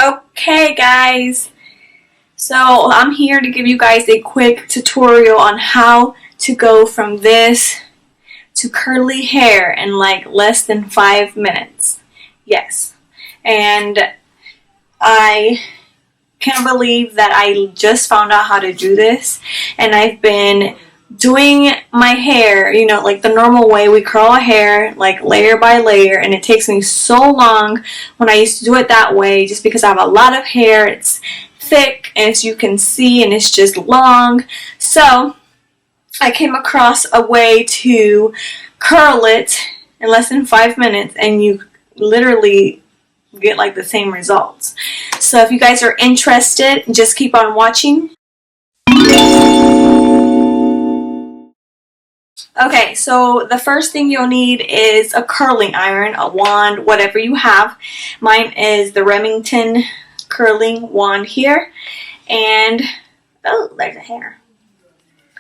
Okay guys, so I'm here to give you guys a quick tutorial on how to go from this to curly hair in like less than 5 minutes. Yes, and I can't believe that I just found out how to do this, and I've been doing my hair, you know, like the normal way we curl our hair, like layer by layer, and it takes me so long when I used to do it that way just because I have a lot of hair. It's thick, and as you can see, and it's just long. So I came across a way to curl it in less than 5 minutes, and you literally get like the same results. So if you guys are interested, just keep on watching. Okay, so the first thing you'll need is a curling iron, a wand, whatever you have. Mine is the Remington curling wand here. And, oh, there's a hair.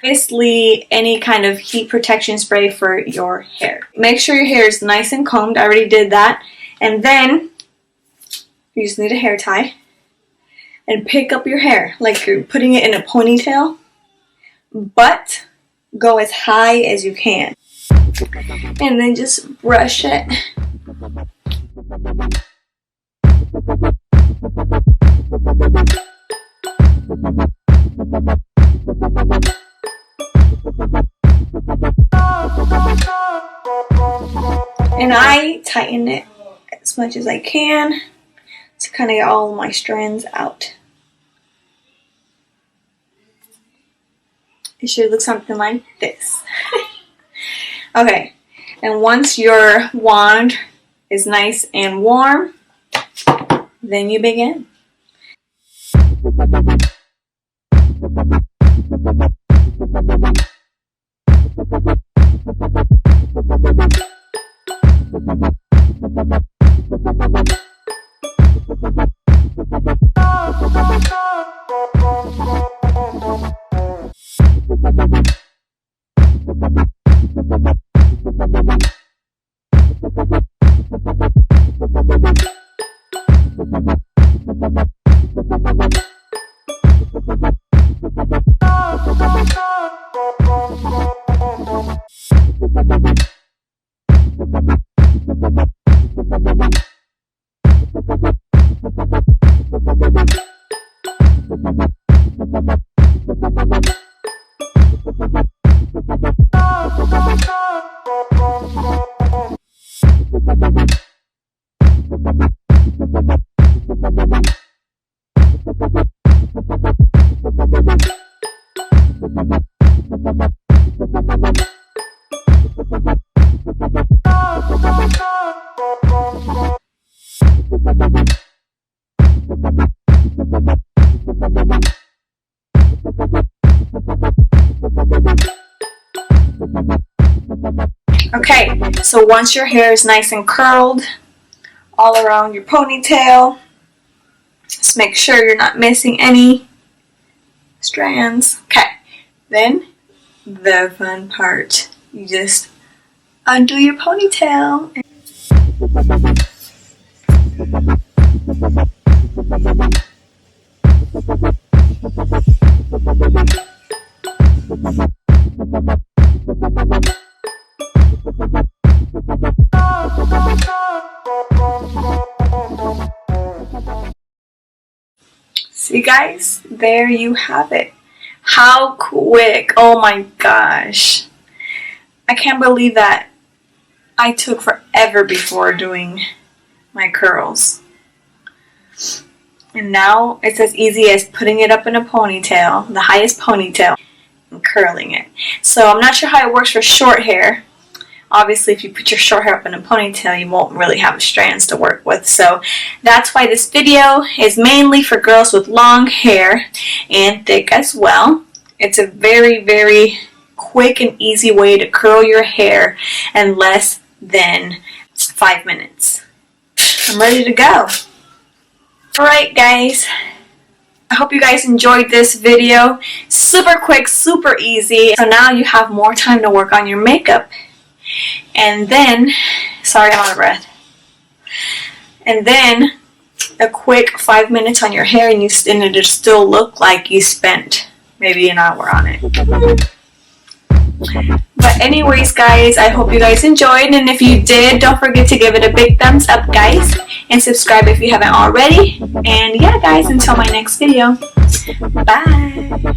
Basically, any kind of heat protection spray for your hair. Make sure your hair is nice and combed. I already did that. And then, you just need a hair tie. And pick up your hair, like you're putting it in a ponytail. But go as high as you can, and then just brush it. And I tighten it as much as I can to kind of get all my strands out. It should look something like this. Okay, and once your wand is nice and warm, then you begin. Okay, so once your hair is nice and curled all around your ponytail, just make sure you're not missing any strands. Okay, then the fun part, you just undo your ponytail. See guys, there you have it. How quick, oh my gosh. I can't believe that I took forever before doing my curls. And now it's as easy as putting it up in a ponytail, the highest ponytail, and curling it. So I'm not sure how it works for short hair. Obviously, if you put your short hair up in a ponytail, you won't really have strands to work with. So that's why this video is mainly for girls with long hair and thick as well. It's a very, very quick and easy way to curl your hair in less than 5 minutes. I'm ready to go. Alright guys, I hope you guys enjoyed this video. Super quick, super easy. So now you have more time to work on your makeup. And then, sorry I'm out of breath. And then a quick 5 minutes on your hair and it'll still look like you spent maybe an hour on it. But anyways, guys, I hope you guys enjoyed, and if you did, don't forget to give it a big thumbs up, guys, and subscribe if you haven't already. And yeah, guys, until my next video, bye.